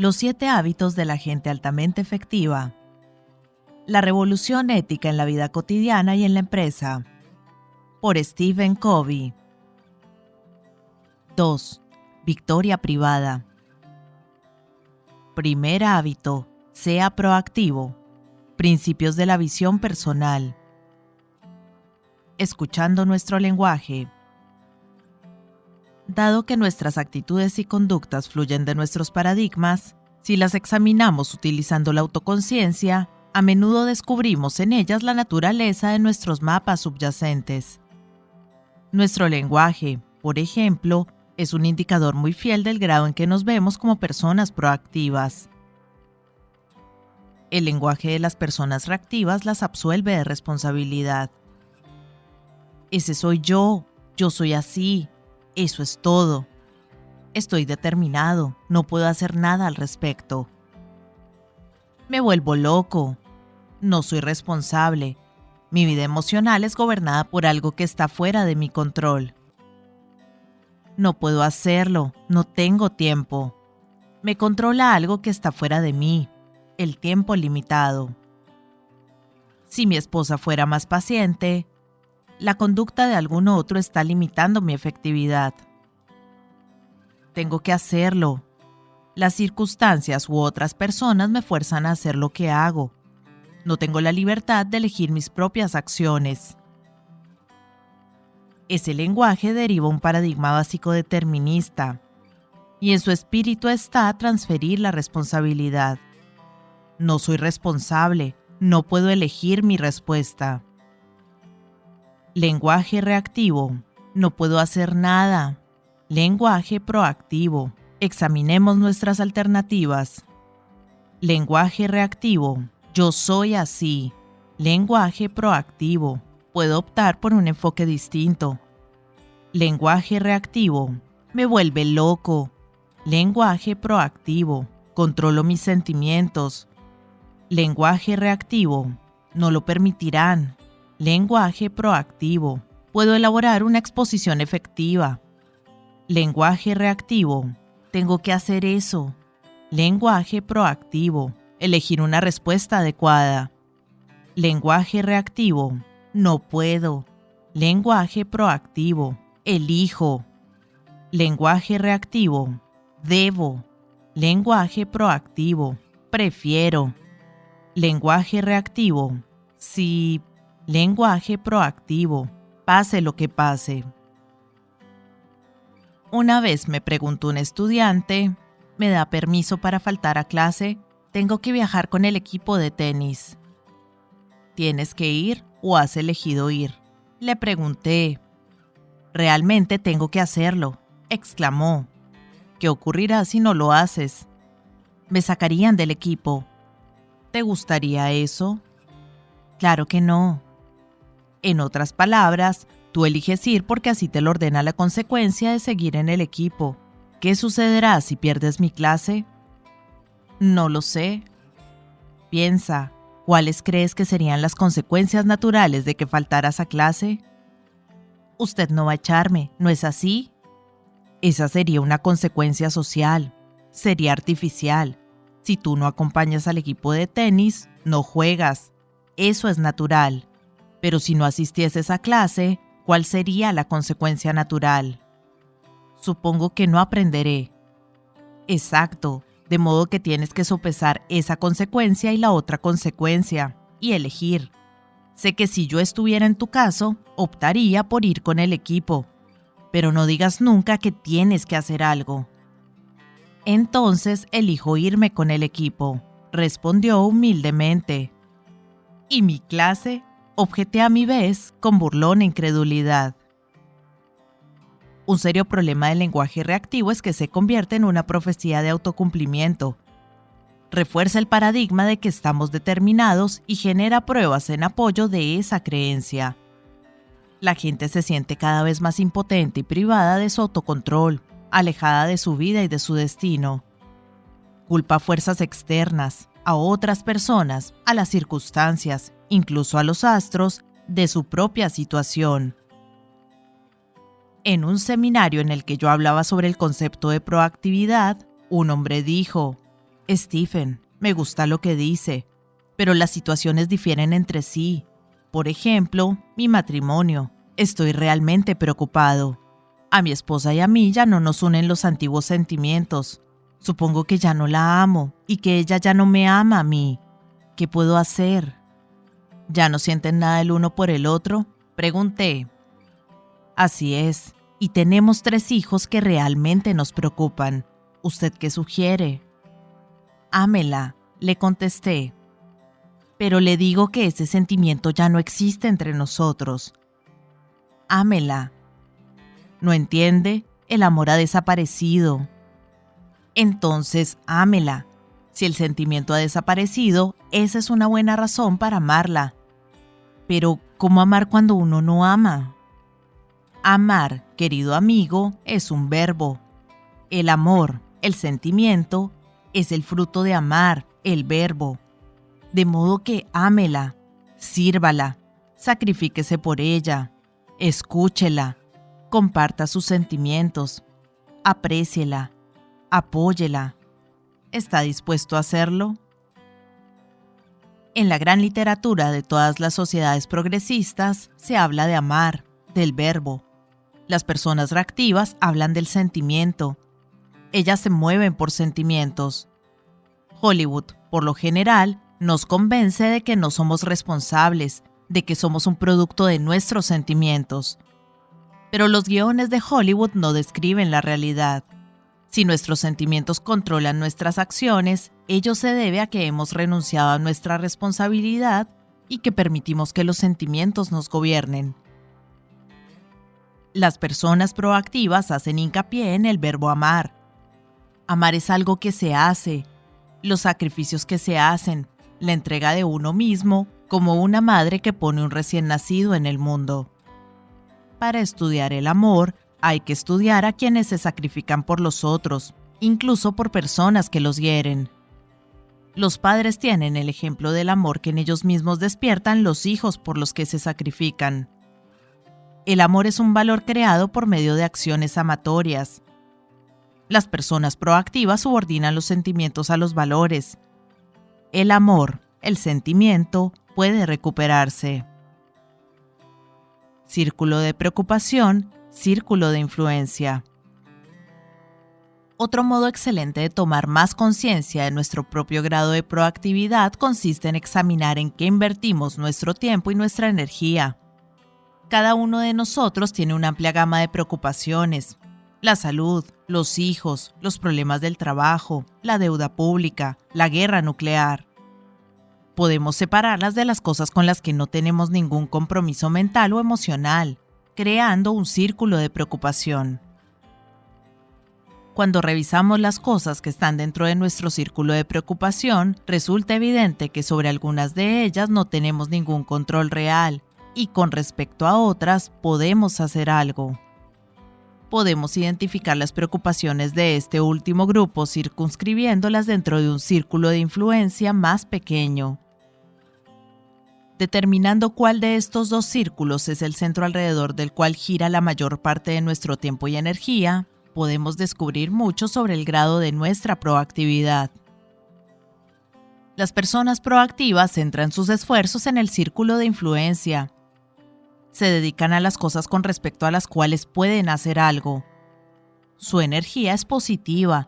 Los 7 hábitos de la gente altamente efectiva. La revolución ética en la vida cotidiana y en la empresa. Por Stephen Covey. 2. Victoria privada. Primer hábito. Sea proactivo. Principios de la visión personal. Escuchando nuestro lenguaje. Dado que nuestras actitudes y conductas fluyen de nuestros paradigmas, si las examinamos utilizando la autoconciencia, a menudo descubrimos en ellas la naturaleza de nuestros mapas subyacentes. Nuestro lenguaje, por ejemplo, es un indicador muy fiel del grado en que nos vemos como personas proactivas. El lenguaje de las personas reactivas las absuelve de responsabilidad. Ese soy yo soy así. Eso es todo. Estoy determinado, no puedo hacer nada al respecto. Me vuelvo loco. No soy responsable. Mi vida emocional es gobernada por algo que está fuera de mi control. No puedo hacerlo, no tengo tiempo. Me controla algo que está fuera de mí, el tiempo limitado. Si mi esposa fuera más paciente, la conducta de algún otro está limitando mi efectividad. Tengo que hacerlo. Las circunstancias u otras personas me fuerzan a hacer lo que hago. No tengo la libertad de elegir mis propias acciones. Ese lenguaje deriva un paradigma básico determinista, y en su espíritu está transferir la responsabilidad. No soy responsable, no puedo elegir mi respuesta. Lenguaje reactivo. No puedo hacer nada. Lenguaje proactivo. Examinemos nuestras alternativas. Lenguaje reactivo. Yo soy así. Lenguaje proactivo. Puedo optar por un enfoque distinto. Lenguaje reactivo. Me vuelve loco. Lenguaje proactivo. Controlo mis sentimientos. Lenguaje reactivo. No lo permitirán. Lenguaje proactivo. Puedo elaborar una exposición efectiva. Lenguaje reactivo. Tengo que hacer eso. Lenguaje proactivo. Elegir una respuesta adecuada. Lenguaje reactivo. No puedo. Lenguaje proactivo. Elijo. Lenguaje reactivo. Debo. Lenguaje proactivo. Prefiero. Lenguaje reactivo. Sí. Lenguaje proactivo. Pase lo que pase. Una vez me preguntó un estudiante, ¿me da permiso para faltar a clase? Tengo que viajar con el equipo de tenis. ¿Tienes que ir o has elegido ir? Le pregunté. Realmente tengo que hacerlo, exclamó. ¿Qué ocurrirá si no lo haces? Me sacarían del equipo. ¿Te gustaría eso? Claro que no. En otras palabras, tú eliges ir porque así te lo ordena la consecuencia de seguir en el equipo. ¿Qué sucederá si pierdes mi clase? No lo sé. Piensa, ¿cuáles crees que serían las consecuencias naturales de que faltaras a clase? Usted no va a echarme, ¿no es así? Esa sería una consecuencia social. Sería artificial. Si tú no acompañas al equipo de tenis, no juegas. Eso es natural. Pero si no asistieses a clase, ¿cuál sería la consecuencia natural? Supongo que no aprenderé. Exacto, de modo que tienes que sopesar esa consecuencia y la otra consecuencia, y elegir. Sé que si yo estuviera en tu caso, optaría por ir con el equipo, pero no digas nunca que tienes que hacer algo. Entonces elijo irme con el equipo, respondió humildemente. ¿Y mi clase? Objeté a mi vez con burlona incredulidad. Un serio problema del lenguaje reactivo es que se convierte en una profecía de autocumplimiento. Refuerza el paradigma de que estamos determinados y genera pruebas en apoyo de esa creencia. La gente se siente cada vez más impotente y privada de su autocontrol, alejada de su vida y de su destino. Culpa a fuerzas externas, a otras personas, a las circunstancias, incluso a los astros, de su propia situación. En un seminario en el que yo hablaba sobre el concepto de proactividad, un hombre dijo: Stephen, me gusta lo que dice, pero las situaciones difieren entre sí. Por ejemplo, mi matrimonio. Estoy realmente preocupado. A mi esposa y a mí ya no nos unen los antiguos sentimientos. Supongo que ya no la amo y que ella ya no me ama a mí. ¿Qué puedo hacer? ¿Ya no sienten nada el uno por el otro?, pregunté. Así es, y tenemos 3 hijos que realmente nos preocupan. ¿Usted qué sugiere? Ámela, le contesté. Pero le digo que ese sentimiento ya no existe entre nosotros. Ámela. ¿No entiende? El amor ha desaparecido. Entonces, ámela. Si el sentimiento ha desaparecido, esa es una buena razón para amarla. Pero, ¿cómo amar cuando uno no ama? Amar, querido amigo, es un verbo. El amor, el sentimiento, es el fruto de amar, el verbo. De modo que ámela, sírvala, sacrifíquese por ella, escúchela, comparta sus sentimientos, apréciela, apóyela. ¿Está dispuesto a hacerlo? En la gran literatura de todas las sociedades progresistas se habla de amar, del verbo. Las personas reactivas hablan del sentimiento. Ellas se mueven por sentimientos. Hollywood, por lo general, nos convence de que no somos responsables, de que somos un producto de nuestros sentimientos. Pero los guiones de Hollywood no describen la realidad. Si nuestros sentimientos controlan nuestras acciones, ello se debe a que hemos renunciado a nuestra responsabilidad y que permitimos que los sentimientos nos gobiernen. Las personas proactivas hacen hincapié en el verbo amar. Amar es algo que se hace, los sacrificios que se hacen, la entrega de uno mismo, como una madre que pone un recién nacido en el mundo. Para estudiar el amor, hay que estudiar a quienes se sacrifican por los otros, incluso por personas que los hieren. Los padres tienen el ejemplo del amor que en ellos mismos despiertan los hijos por los que se sacrifican. El amor es un valor creado por medio de acciones amatorias. Las personas proactivas subordinan los sentimientos a los valores. El amor, el sentimiento, puede recuperarse. Círculo de preocupación, círculo de influencia. Otro modo excelente de tomar más conciencia de nuestro propio grado de proactividad consiste en examinar en qué invertimos nuestro tiempo y nuestra energía. Cada uno de nosotros tiene una amplia gama de preocupaciones: la salud, los hijos, los problemas del trabajo, la deuda pública, la guerra nuclear. Podemos separarlas de las cosas con las que no tenemos ningún compromiso mental o emocional, creando un círculo de preocupación. Cuando revisamos las cosas que están dentro de nuestro círculo de preocupación, resulta evidente que sobre algunas de ellas no tenemos ningún control real, y con respecto a otras podemos hacer algo. Podemos identificar las preocupaciones de este último grupo circunscribiéndolas dentro de un círculo de influencia más pequeño. Determinando cuál de estos 2 círculos es el centro alrededor del cual gira la mayor parte de nuestro tiempo y energía, podemos descubrir mucho sobre el grado de nuestra proactividad. Las personas proactivas centran sus esfuerzos en el círculo de influencia. Se dedican a las cosas con respecto a las cuales pueden hacer algo. Su energía es positiva,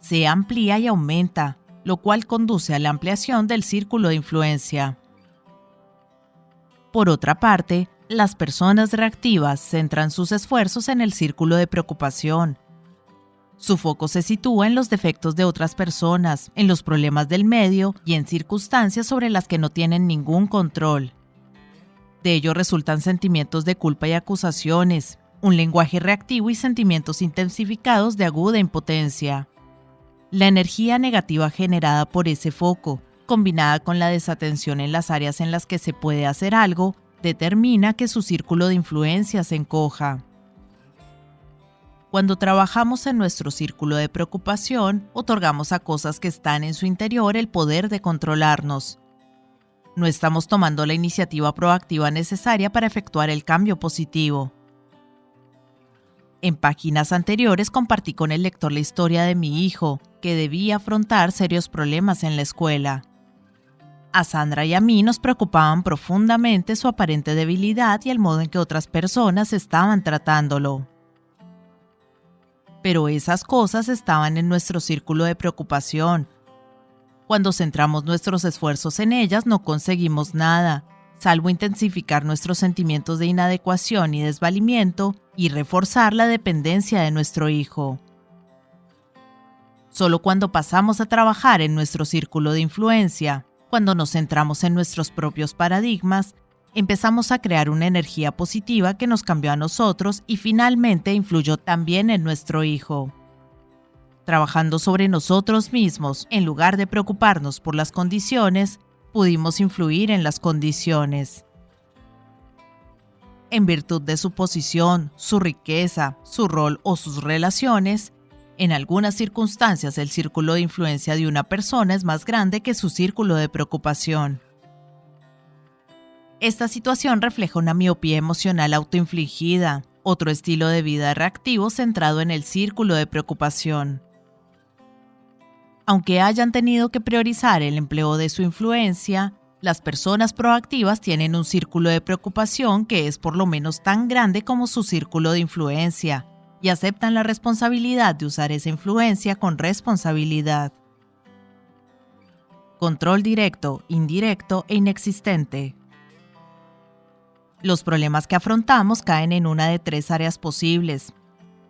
se amplía y aumenta, lo cual conduce a la ampliación del círculo de influencia. Por otra parte, las personas reactivas centran sus esfuerzos en el círculo de preocupación. Su foco se sitúa en los defectos de otras personas, en los problemas del medio y en circunstancias sobre las que no tienen ningún control. De ello resultan sentimientos de culpa y acusaciones, un lenguaje reactivo y sentimientos intensificados de aguda impotencia. La energía negativa generada por ese foco, combinada con la desatención en las áreas en las que se puede hacer algo, determina que su círculo de influencia se encoja. Cuando trabajamos en nuestro círculo de preocupación, otorgamos a cosas que están en su interior el poder de controlarnos. No estamos tomando la iniciativa proactiva necesaria para efectuar el cambio positivo. En páginas anteriores compartí con el lector la historia de mi hijo, que debía afrontar serios problemas en la escuela. A Sandra y a mí nos preocupaban profundamente su aparente debilidad y el modo en que otras personas estaban tratándolo. Pero esas cosas estaban en nuestro círculo de preocupación. Cuando centramos nuestros esfuerzos en ellas, no conseguimos nada, salvo intensificar nuestros sentimientos de inadecuación y desvalimiento y reforzar la dependencia de nuestro hijo. Solo cuando pasamos a trabajar en nuestro círculo de influencia, cuando nos centramos en nuestros propios paradigmas, empezamos a crear una energía positiva que nos cambió a nosotros y finalmente influyó también en nuestro hijo. Trabajando sobre nosotros mismos, en lugar de preocuparnos por las condiciones, pudimos influir en las condiciones. En virtud de su posición, su riqueza, su rol o sus relaciones, en algunas circunstancias el círculo de influencia de una persona es más grande que su círculo de preocupación. Esta situación refleja una miopía emocional autoinfligida, otro estilo de vida reactivo centrado en el círculo de preocupación. Aunque hayan tenido que priorizar el empleo de su influencia, las personas proactivas tienen un círculo de preocupación que es por lo menos tan grande como su círculo de influencia, y aceptan la responsabilidad de usar esa influencia con responsabilidad. Control directo, indirecto e inexistente. Los problemas que afrontamos caen en una de tres áreas posibles: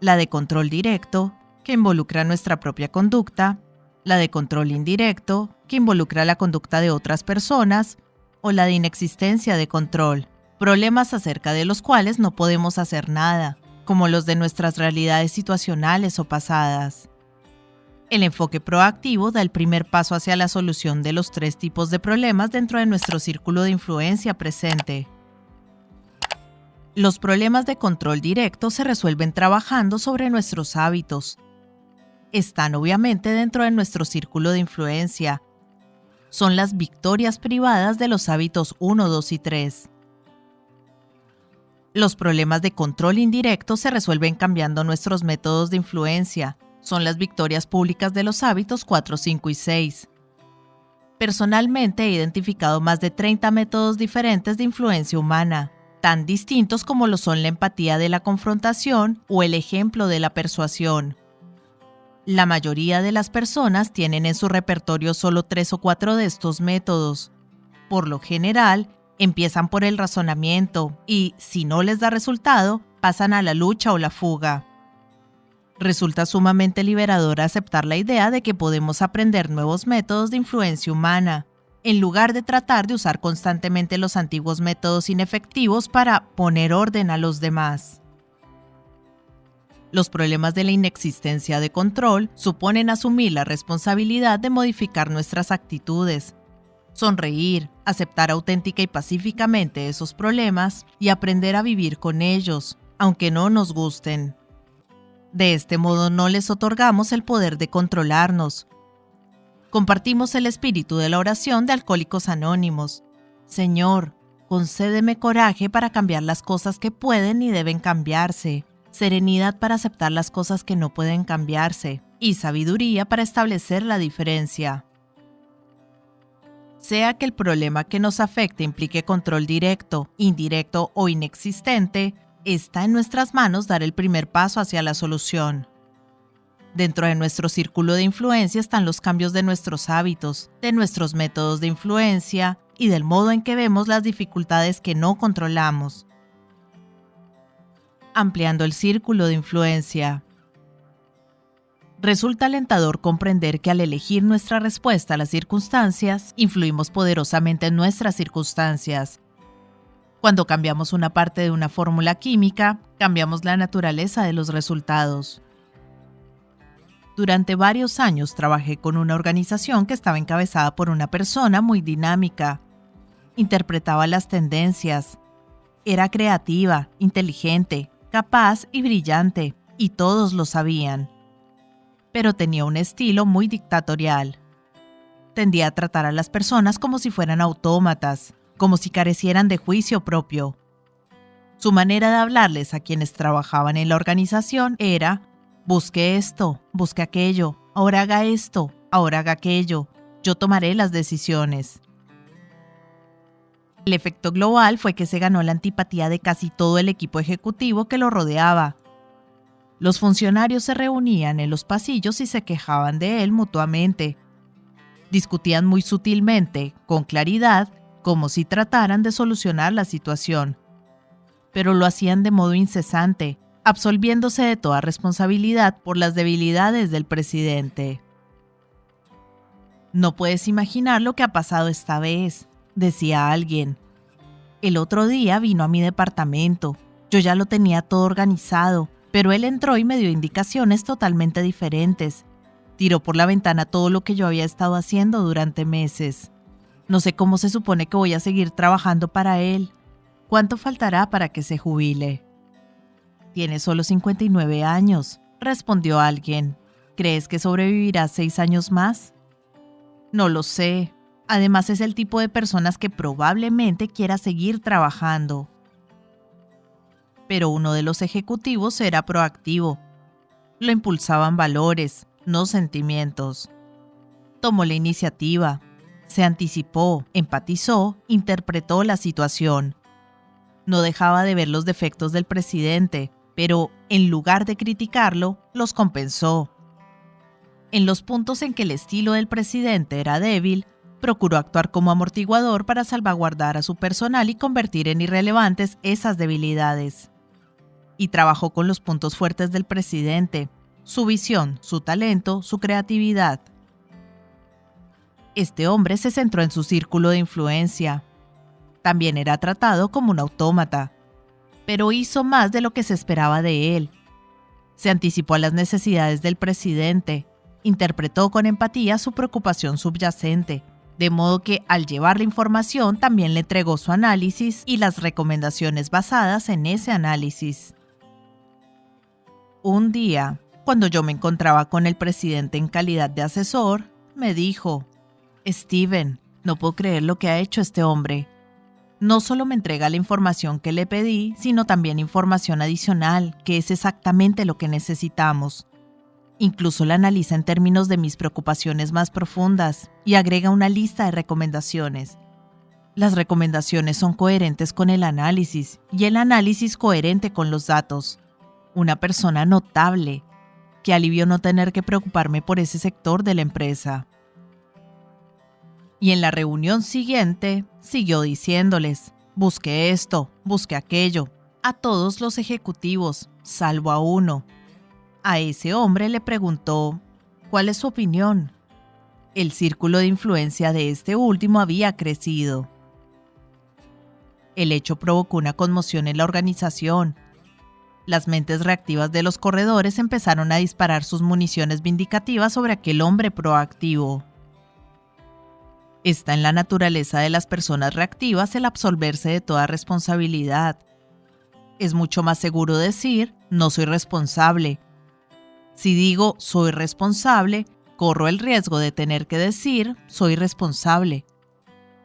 la de control directo, que involucra nuestra propia conducta; la de control indirecto, que involucra la conducta de otras personas; o la de inexistencia de control, problemas acerca de los cuales no podemos hacer nada, como los de nuestras realidades situacionales o pasadas. El enfoque proactivo da el primer paso hacia la solución de los tres tipos de problemas dentro de nuestro círculo de influencia presente. Los problemas de control directo se resuelven trabajando sobre nuestros hábitos. Están obviamente dentro de nuestro círculo de influencia. Son las victorias privadas de los hábitos 1, 2 y 3. Los problemas de control indirecto se resuelven cambiando nuestros métodos de influencia. Son las victorias públicas de los hábitos 4, 5 y 6. Personalmente he identificado más de 30 métodos diferentes de influencia humana, tan distintos como lo son la empatía de la confrontación o el ejemplo de la persuasión. La mayoría de las personas tienen en su repertorio solo 3 o 4 de estos métodos. Por lo general, empiezan por el razonamiento y, si no les da resultado, pasan a la lucha o la fuga. Resulta sumamente liberador aceptar la idea de que podemos aprender nuevos métodos de influencia humana, en lugar de tratar de usar constantemente los antiguos métodos inefectivos para poner orden a los demás. Los problemas de la inexistencia de control suponen asumir la responsabilidad de modificar nuestras actitudes, sonreír, aceptar auténtica y pacíficamente esos problemas y aprender a vivir con ellos, aunque no nos gusten. De este modo no les otorgamos el poder de controlarnos. Compartimos el espíritu de la oración de Alcohólicos Anónimos. Señor, concédeme coraje para cambiar las cosas que pueden y deben cambiarse, serenidad para aceptar las cosas que no pueden cambiarse y sabiduría para establecer la diferencia. Sea que el problema que nos afecte implique control directo, indirecto o inexistente, está en nuestras manos dar el primer paso hacia la solución. Dentro de nuestro círculo de influencia están los cambios de nuestros hábitos, de nuestros métodos de influencia y del modo en que vemos las dificultades que no controlamos. Ampliando el círculo de influencia. Resulta alentador comprender que al elegir nuestra respuesta a las circunstancias, influimos poderosamente en nuestras circunstancias. Cuando cambiamos una parte de una fórmula química, cambiamos la naturaleza de los resultados. Durante varios años trabajé con una organización que estaba encabezada por una persona muy dinámica. Interpretaba las tendencias. Era creativa, inteligente, capaz y brillante, y todos lo sabían. Pero tenía un estilo muy dictatorial. Tendía a tratar a las personas como si fueran autómatas, como si carecieran de juicio propio. Su manera de hablarles a quienes trabajaban en la organización era: busque esto, busque aquello, ahora haga esto, ahora haga aquello, yo tomaré las decisiones. El efecto global fue que se ganó la antipatía de casi todo el equipo ejecutivo que lo rodeaba. Los funcionarios se reunían en los pasillos y se quejaban de él mutuamente. Discutían muy sutilmente, con claridad, como si trataran de solucionar la situación. Pero lo hacían de modo incesante, absolviéndose de toda responsabilidad por las debilidades del presidente. No puedes imaginar lo que ha pasado esta vez, decía alguien. El otro día vino a mi departamento. Yo ya lo tenía todo organizado, pero él entró y me dio indicaciones totalmente diferentes. Tiró por la ventana todo lo que yo había estado haciendo durante meses. No sé cómo se supone que voy a seguir trabajando para él. ¿Cuánto faltará para que se jubile? Tiene solo 59 años, respondió alguien. ¿Crees que sobrevivirá 6 años más? No lo sé. Además es el tipo de personas que probablemente quiera seguir trabajando. Pero uno de los ejecutivos era proactivo. Lo impulsaban valores, no sentimientos. Tomó la iniciativa, se anticipó, empatizó, interpretó la situación. No dejaba de ver los defectos del presidente, pero en lugar de criticarlo, los compensó. En los puntos en que el estilo del presidente era débil, procuró actuar como amortiguador para salvaguardar a su personal y convertir en irrelevantes esas debilidades. Y trabajó con los puntos fuertes del presidente, su visión, su talento, su creatividad. Este hombre se centró en su círculo de influencia. También era tratado como un autómata, pero hizo más de lo que se esperaba de él. Se anticipó a las necesidades del presidente, interpretó con empatía su preocupación subyacente, de modo que al llevar la información también le entregó su análisis y las recomendaciones basadas en ese análisis. Un día, cuando yo me encontraba con el presidente en calidad de asesor, me dijo: Steven, no puedo creer lo que ha hecho este hombre. No solo me entrega la información que le pedí, sino también información adicional, que es exactamente lo que necesitamos. Incluso la analiza en términos de mis preocupaciones más profundas y agrega una lista de recomendaciones. Las recomendaciones son coherentes con el análisis y el análisis coherente con los datos. Una persona notable. Qué alivio no tener que preocuparme por ese sector de la empresa. Y en la reunión siguiente, siguió diciéndoles: busque esto, busque aquello, a todos los ejecutivos, salvo a uno. A ese hombre le preguntó: ¿cuál es su opinión? El círculo de influencia de este último había crecido. El hecho provocó una conmoción en la organización. Las mentes reactivas de los corredores empezaron a disparar sus municiones vindicativas sobre aquel hombre proactivo. Está en la naturaleza de las personas reactivas el absolverse de toda responsabilidad. Es mucho más seguro decir: no soy responsable. Si digo soy responsable, corro el riesgo de tener que decir soy responsable.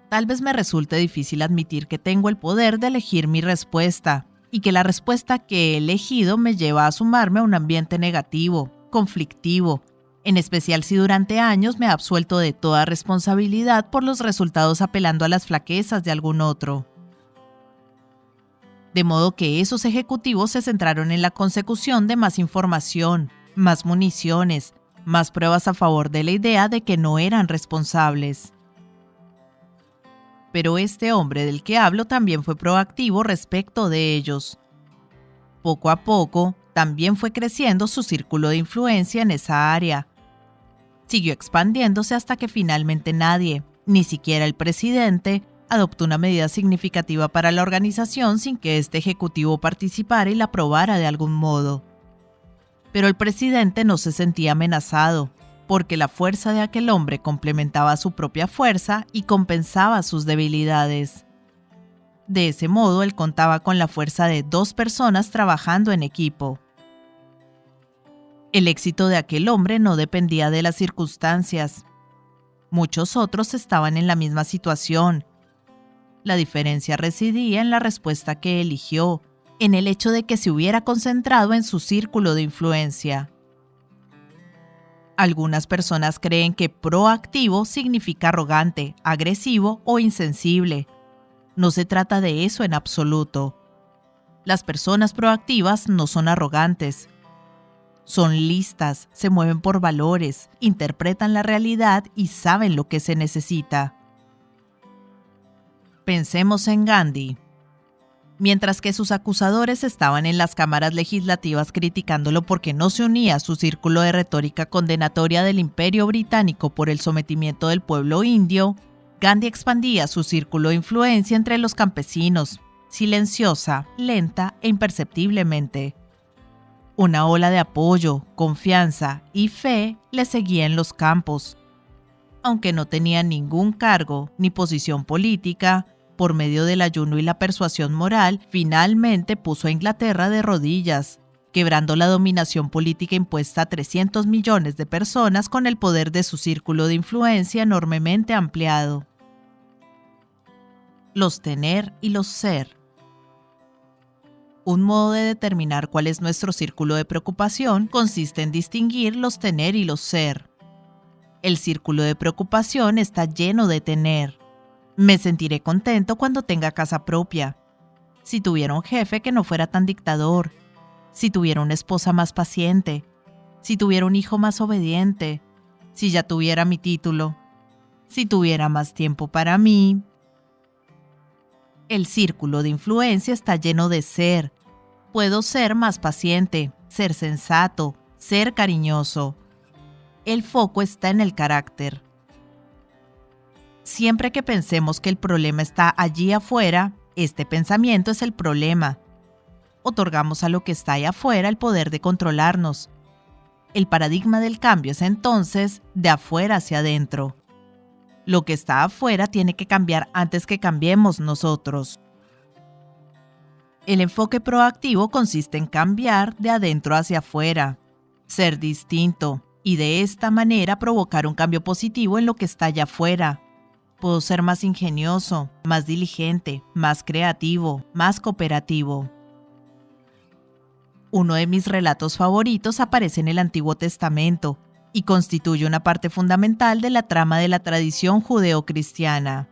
Tal vez me resulte difícil admitir que tengo el poder de elegir mi respuesta y que la respuesta que he elegido me lleva a sumarme a un ambiente negativo, conflictivo, en especial si durante años me he absuelto de toda responsabilidad por los resultados apelando a las flaquezas de algún otro. De modo que esos ejecutivos se centraron en la consecución de más información, más municiones, más pruebas a favor de la idea de que no eran responsables. Pero este hombre del que hablo también fue proactivo respecto de ellos. Poco a poco, también fue creciendo su círculo de influencia en esa área. Siguió expandiéndose hasta que finalmente nadie, ni siquiera el presidente, adoptó una medida significativa para la organización sin que este ejecutivo participara y la aprobara de algún modo. Pero el presidente no se sentía amenazado, porque la fuerza de aquel hombre complementaba su propia fuerza y compensaba sus debilidades. De ese modo, él contaba con la fuerza de 2 personas trabajando en equipo. El éxito de aquel hombre no dependía de las circunstancias. Muchos otros estaban en la misma situación. La diferencia residía en la respuesta que eligió, en el hecho de que se hubiera concentrado en su círculo de influencia. Algunas personas creen que proactivo significa arrogante, agresivo o insensible. No se trata de eso en absoluto. Las personas proactivas no son arrogantes. Son listas, se mueven por valores, interpretan la realidad y saben lo que se necesita. Pensemos en Gandhi. Mientras que sus acusadores estaban en las cámaras legislativas criticándolo porque no se unía a su círculo de retórica condenatoria del Imperio Británico por el sometimiento del pueblo indio, Gandhi expandía su círculo de influencia entre los campesinos, silenciosa, lenta e imperceptiblemente. Una ola de apoyo, confianza y fe le seguía en los campos. Aunque no tenía ningún cargo ni posición política, por medio del ayuno y la persuasión moral, finalmente puso a Inglaterra de rodillas, quebrando la dominación política impuesta a 300 millones de personas con el poder de su círculo de influencia enormemente ampliado. Los tener y los ser. Un modo de determinar cuál es nuestro círculo de preocupación consiste en distinguir los tener y los ser. El círculo de preocupación está lleno de tener. Me sentiré contento cuando tenga casa propia. Si tuviera un jefe que no fuera tan dictador. Si tuviera una esposa más paciente. Si tuviera un hijo más obediente. Si ya tuviera mi título. Si tuviera más tiempo para mí. El círculo de influencia está lleno de ser. Puedo ser más paciente, ser sensato, ser cariñoso. El foco está en el carácter. Siempre que pensemos que el problema está allí afuera, este pensamiento es el problema. Otorgamos a lo que está ahí afuera el poder de controlarnos. El paradigma del cambio es entonces de afuera hacia adentro. Lo que está afuera tiene que cambiar antes que cambiemos nosotros. El enfoque proactivo consiste en cambiar de adentro hacia afuera, ser distinto y de esta manera provocar un cambio positivo en lo que está allá afuera. Puedo ser más ingenioso, más diligente, más creativo, más cooperativo. Uno de mis relatos favoritos aparece en el Antiguo Testamento y constituye una parte fundamental de la trama de la tradición judeo-cristiana.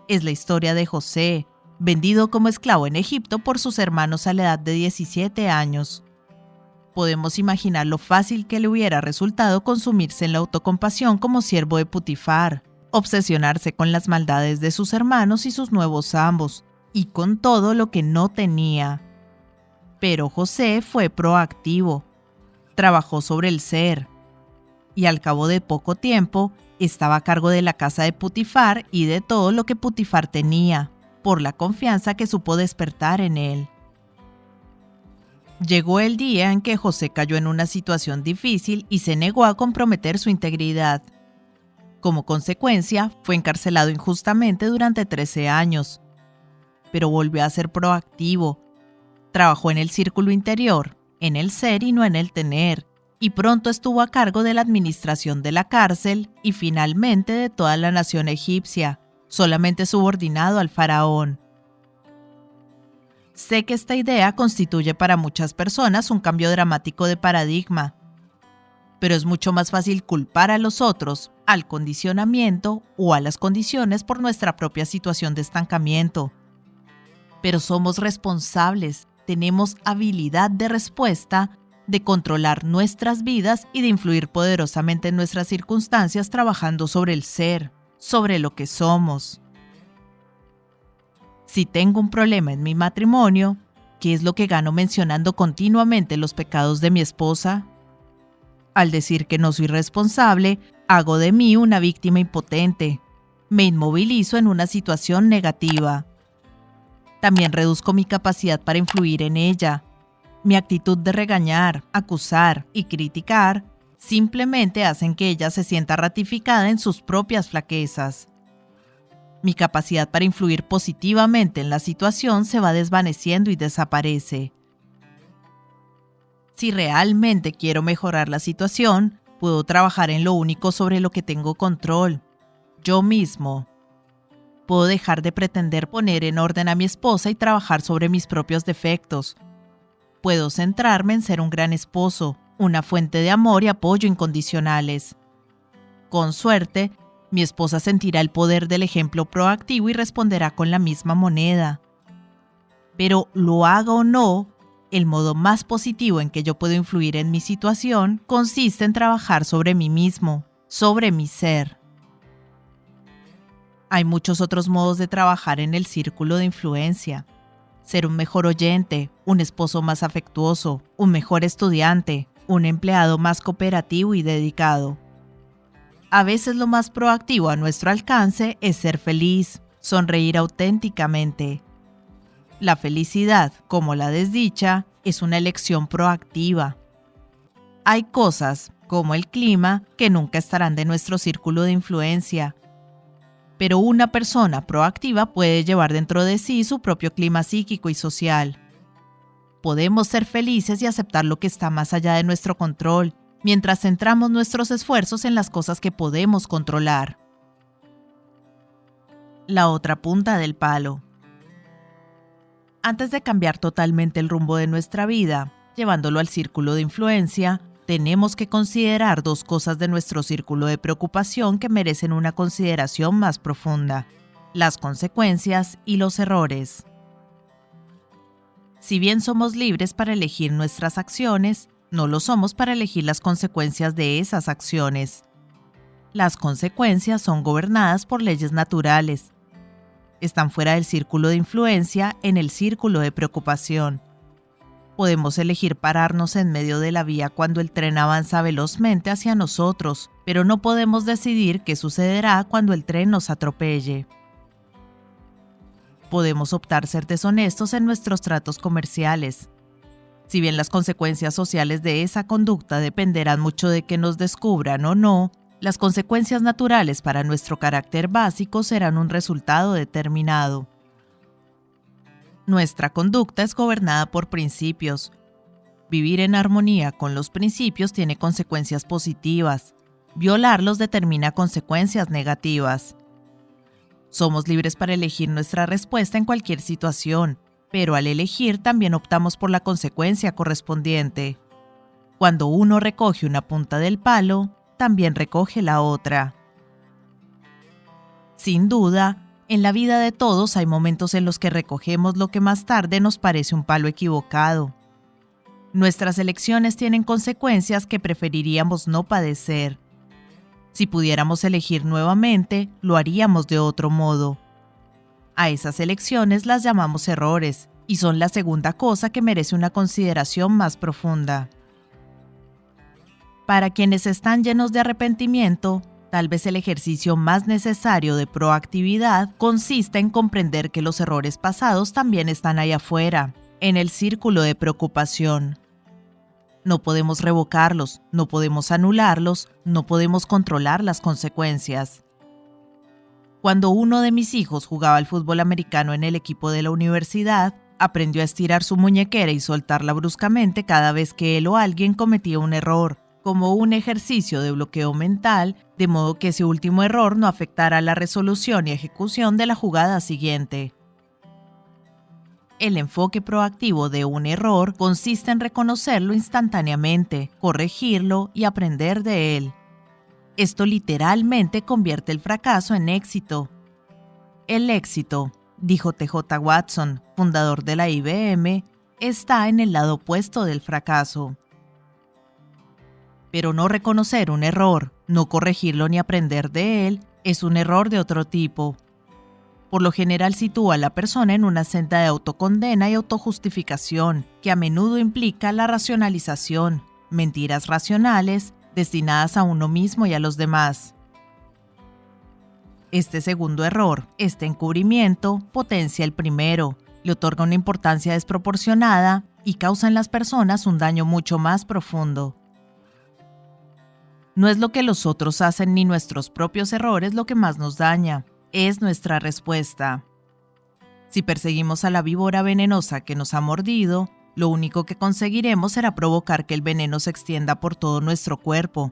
Es la historia de José, vendido como esclavo en Egipto por sus hermanos a la edad de 17 años. Podemos imaginar lo fácil que le hubiera resultado consumirse en la autocompasión como siervo de Putifar, obsesionarse con las maldades de sus hermanos y sus nuevos amos, y con todo lo que no tenía. Pero José fue proactivo, trabajó sobre el ser, y al cabo de poco tiempo estaba a cargo de la casa de Putifar y de todo lo que Putifar tenía, por la confianza que supo despertar en él. Llegó el día en que José cayó en una situación difícil y se negó a comprometer su integridad. Como consecuencia, fue encarcelado injustamente durante 13 años. Pero volvió a ser proactivo. Trabajó en el círculo interior, en el ser y no en el tener, y pronto estuvo a cargo de la administración de la cárcel y finalmente de toda la nación egipcia, solamente subordinado al faraón. Sé que esta idea constituye para muchas personas un cambio dramático de paradigma, pero es mucho más fácil culpar a los otros, al condicionamiento o a las condiciones por nuestra propia situación de estancamiento. Pero somos responsables, tenemos habilidad de respuesta, de controlar nuestras vidas y de influir poderosamente en nuestras circunstancias trabajando sobre el ser, sobre lo que somos. Si tengo un problema en mi matrimonio, ¿qué es lo que gano mencionando continuamente los pecados de mi esposa? Al decir que no soy responsable, hago de mí una víctima impotente. Me inmovilizo en una situación negativa. También reduzco mi capacidad para influir en ella. Mi actitud de regañar, acusar y criticar simplemente hacen que ella se sienta ratificada en sus propias flaquezas. Mi capacidad para influir positivamente en la situación se va desvaneciendo y desaparece. Si realmente quiero mejorar la situación, puedo trabajar en lo único sobre lo que tengo control, yo mismo. Puedo dejar de pretender poner en orden a mi esposa y trabajar sobre mis propios defectos. Puedo centrarme en ser un gran esposo, una fuente de amor y apoyo incondicionales. Con suerte, mi esposa sentirá el poder del ejemplo proactivo y responderá con la misma moneda. Pero lo haga o no, el modo más positivo en que yo puedo influir en mi situación consiste en trabajar sobre mí mismo, sobre mi ser. Hay muchos otros modos de trabajar en el círculo de influencia. Ser un mejor oyente, un esposo más afectuoso, un mejor estudiante, un empleado más cooperativo y dedicado. A veces lo más proactivo a nuestro alcance es ser feliz, sonreír auténticamente. La felicidad, como la desdicha, es una elección proactiva. Hay cosas, como el clima, que nunca estarán de nuestro círculo de influencia. Pero una persona proactiva puede llevar dentro de sí su propio clima psíquico y social. Podemos ser felices y aceptar lo que está más allá de nuestro control, mientras centramos nuestros esfuerzos en las cosas que podemos controlar. La otra punta del palo. Antes de cambiar totalmente el rumbo de nuestra vida, llevándolo al círculo de influencia, tenemos que considerar dos cosas de nuestro círculo de preocupación que merecen una consideración más profunda: las consecuencias y los errores. Si bien somos libres para elegir nuestras acciones, no lo somos para elegir las consecuencias de esas acciones. Las consecuencias son gobernadas por leyes naturales. Están fuera del círculo de influencia, en el círculo de preocupación. Podemos elegir pararnos en medio de la vía cuando el tren avanza velozmente hacia nosotros, pero no podemos decidir qué sucederá cuando el tren nos atropelle. Podemos optar ser deshonestos en nuestros tratos comerciales. Si bien las consecuencias sociales de esa conducta dependerán mucho de que nos descubran o no, las consecuencias naturales para nuestro carácter básico serán un resultado determinado. Nuestra conducta es gobernada por principios. Vivir en armonía con los principios tiene consecuencias positivas. Violarlos determina consecuencias negativas. Somos libres para elegir nuestra respuesta en cualquier situación, pero al elegir también optamos por la consecuencia correspondiente. Cuando uno recoge una punta del palo, también recoge la otra. Sin duda, en la vida de todos hay momentos en los que recogemos lo que más tarde nos parece un palo equivocado. Nuestras elecciones tienen consecuencias que preferiríamos no padecer. Si pudiéramos elegir nuevamente, lo haríamos de otro modo. A esas elecciones las llamamos errores, y son la segunda cosa que merece una consideración más profunda. Para quienes están llenos de arrepentimiento, tal vez el ejercicio más necesario de proactividad consiste en comprender que los errores pasados también están ahí afuera, en el círculo de preocupación. No podemos revocarlos, no podemos anularlos, no podemos controlar las consecuencias. Cuando uno de mis hijos jugaba al fútbol americano en el equipo de la universidad, aprendió a estirar su muñequera y soltarla bruscamente cada vez que él o alguien cometía un error, como un ejercicio de bloqueo mental, de modo que ese último error no afectara la resolución y ejecución de la jugada siguiente. El enfoque proactivo de un error consiste en reconocerlo instantáneamente, corregirlo y aprender de él. Esto literalmente convierte el fracaso en éxito. El éxito, dijo T.J. Watson, fundador de la IBM, está en el lado opuesto del fracaso. Pero no reconocer un error, no corregirlo ni aprender de él, es un error de otro tipo. Por lo general sitúa a la persona en una senda de autocondena y autojustificación, que a menudo implica la racionalización, mentiras racionales, destinadas a uno mismo y a los demás. Este segundo error, este encubrimiento, potencia el primero, le otorga una importancia desproporcionada y causa en las personas un daño mucho más profundo. No es lo que los otros hacen ni nuestros propios errores lo que más nos daña, es nuestra respuesta. Si perseguimos a la víbora venenosa que nos ha mordido, lo único que conseguiremos será provocar que el veneno se extienda por todo nuestro cuerpo.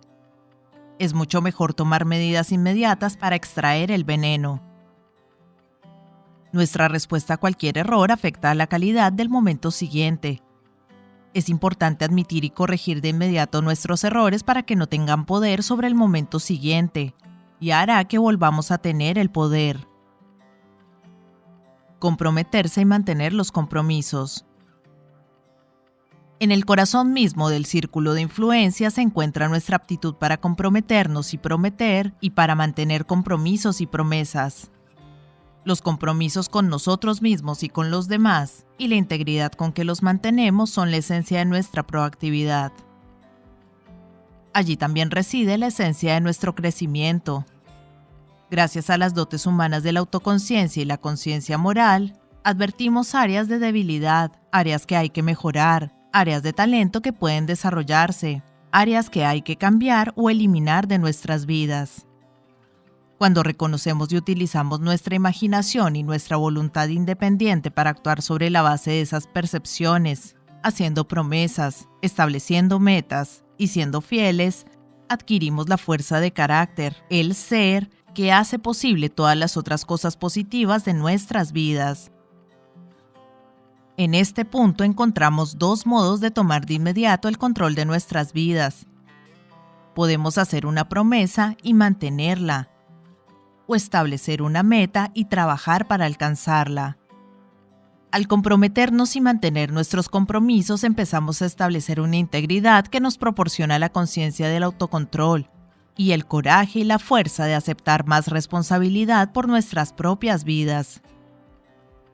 Es mucho mejor tomar medidas inmediatas para extraer el veneno. Nuestra respuesta a cualquier error afecta a la calidad del momento siguiente. Es importante admitir y corregir de inmediato nuestros errores para que no tengan poder sobre el momento siguiente, y hará que volvamos a tener el poder. Comprometerse y mantener los compromisos. En el corazón mismo del círculo de influencia se encuentra nuestra aptitud para comprometernos y prometer, y para mantener compromisos y promesas. Los compromisos con nosotros mismos y con los demás, y la integridad con que los mantenemos son la esencia de nuestra proactividad. Allí también reside la esencia de nuestro crecimiento. Gracias a las dotes humanas de la autoconciencia y la conciencia moral, advertimos áreas de debilidad, áreas que hay que mejorar, áreas de talento que pueden desarrollarse, áreas que hay que cambiar o eliminar de nuestras vidas. Cuando reconocemos y utilizamos nuestra imaginación y nuestra voluntad independiente para actuar sobre la base de esas percepciones, haciendo promesas, estableciendo metas y siendo fieles, adquirimos la fuerza de carácter, el ser, que hace posible todas las otras cosas positivas de nuestras vidas. En este punto encontramos dos modos de tomar de inmediato el control de nuestras vidas. Podemos hacer una promesa y mantenerla, o establecer una meta y trabajar para alcanzarla. Al comprometernos y mantener nuestros compromisos, empezamos a establecer una integridad que nos proporciona la conciencia del autocontrol y el coraje y la fuerza de aceptar más responsabilidad por nuestras propias vidas.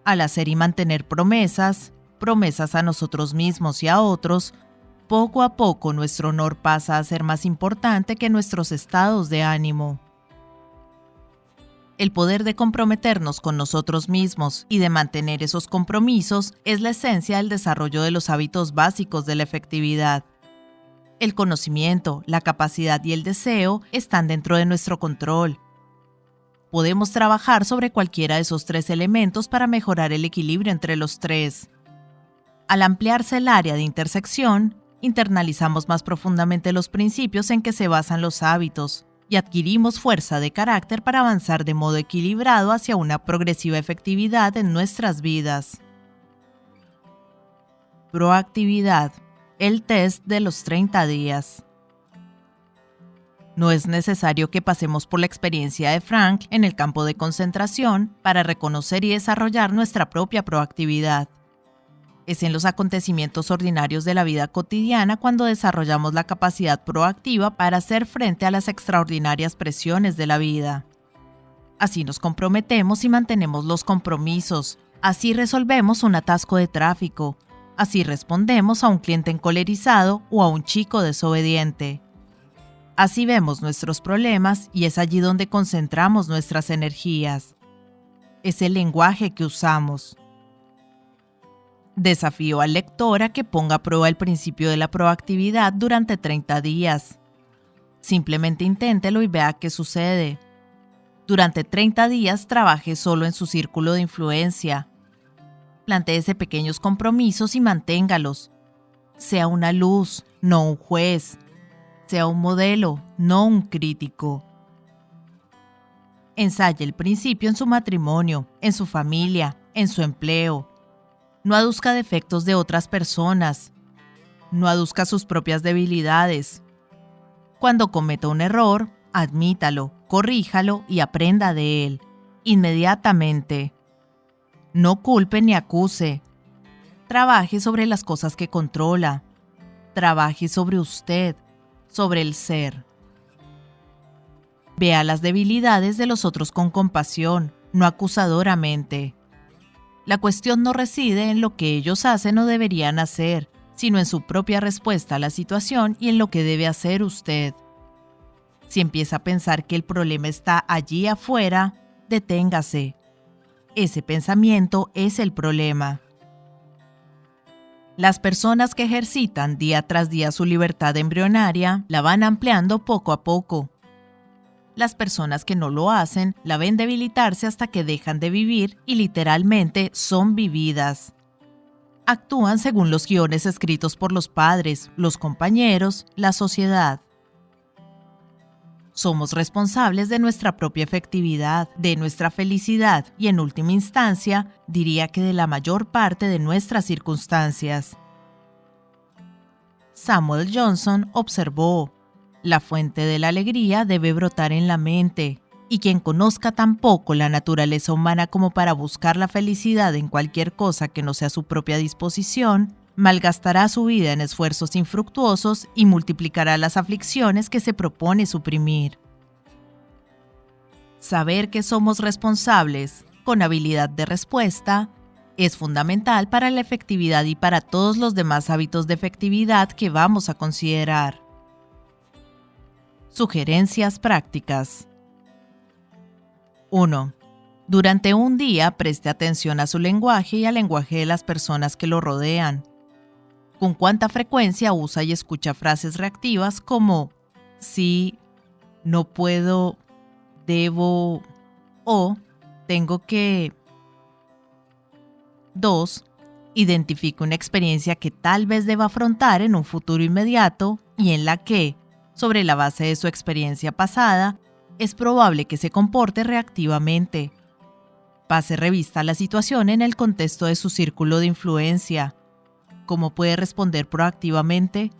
Al hacer y mantener promesas a nosotros mismos y a otros, poco a poco nuestro honor pasa a ser más importante que nuestros estados de ánimo. El poder de comprometernos con nosotros mismos y de mantener esos compromisos es la esencia del desarrollo de los hábitos básicos de la efectividad. El conocimiento, la capacidad y el deseo están dentro de nuestro control. Podemos trabajar sobre cualquiera de esos tres elementos para mejorar el equilibrio entre los tres. Al ampliarse el área de intersección, internalizamos más profundamente los principios en que se basan los hábitos y adquirimos fuerza de carácter para avanzar de modo equilibrado hacia una progresiva efectividad en nuestras vidas. Proactividad, el test de los 30 días. No es necesario que pasemos por la experiencia de Frank en el campo de concentración para reconocer y desarrollar nuestra propia proactividad. Es en los acontecimientos ordinarios de la vida cotidiana cuando desarrollamos la capacidad proactiva para hacer frente a las extraordinarias presiones de la vida. Así nos comprometemos y mantenemos los compromisos. Así resolvemos un atasco de tráfico. Así respondemos a un cliente encolerizado o a un chico desobediente. Así vemos nuestros problemas y es allí donde concentramos nuestras energías. Es el lenguaje que usamos. Desafío al lector a que ponga a prueba el principio de la proactividad durante 30 días. Simplemente inténtelo y vea qué sucede. Durante 30 días trabaje solo en su círculo de influencia. Plantéese pequeños compromisos y manténgalos. Sea una luz, no un juez. Sea un modelo, no un crítico. Ensaye el principio en su matrimonio, en su familia, en su empleo. No aduzca defectos de otras personas. No aduzca sus propias debilidades. Cuando cometa un error, admítalo, corríjalo y aprenda de él, inmediatamente. No culpe ni acuse. Trabaje sobre las cosas que controla. Trabaje sobre usted, sobre el ser. Vea las debilidades de los otros con compasión, no acusadoramente. La cuestión no reside en lo que ellos hacen o deberían hacer, sino en su propia respuesta a la situación y en lo que debe hacer usted. Si empieza a pensar que el problema está allí afuera, deténgase. Ese pensamiento es el problema. Las personas que ejercitan día tras día su libertad embrionaria la van ampliando poco a poco. Las personas que no lo hacen la ven debilitarse hasta que dejan de vivir y literalmente son vividas. Actúan según los guiones escritos por los padres, los compañeros, la sociedad. Somos responsables de nuestra propia efectividad, de nuestra felicidad y, en última instancia, diría que de la mayor parte de nuestras circunstancias. Samuel Johnson observó: la fuente de la alegría debe brotar en la mente, y quien conozca tan poco la naturaleza humana como para buscar la felicidad en cualquier cosa que no sea su propia disposición, malgastará su vida en esfuerzos infructuosos y multiplicará las aflicciones que se propone suprimir. Saber que somos responsables, con habilidad de respuesta, es fundamental para la efectividad y para todos los demás hábitos de efectividad que vamos a considerar. Sugerencias prácticas. 1. Durante un día, preste atención a su lenguaje y al lenguaje de las personas que lo rodean. ¿Con cuánta frecuencia usa y escucha frases reactivas como sí, no puedo, debo o tengo que? 2. Identifique una experiencia que tal vez deba afrontar en un futuro inmediato y en la que, sobre la base de su experiencia pasada, es probable que se comporte reactivamente. Pase revista a la situación en el contexto de su círculo de influencia. ¿Cómo puede responder proactivamente?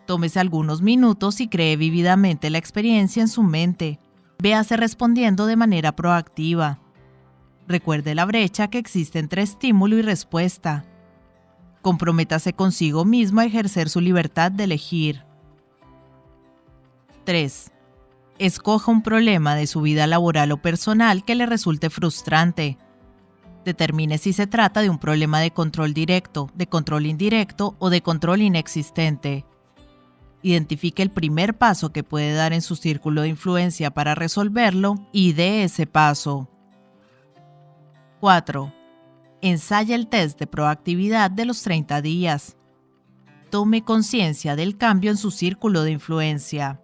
Tómese algunos minutos y cree vívidamente la experiencia en su mente. Véase respondiendo de manera proactiva. Recuerde la brecha que existe entre estímulo y respuesta. Comprométase consigo mismo a ejercer su libertad de elegir. 3. Escoja un problema de su vida laboral o personal que le resulte frustrante. Determine si se trata de un problema de control directo, de control indirecto o de control inexistente. Identifique el primer paso que puede dar en su círculo de influencia para resolverlo y dé ese paso. 4. Ensaya el test de proactividad de los 30 días. Tome conciencia del cambio en su círculo de influencia.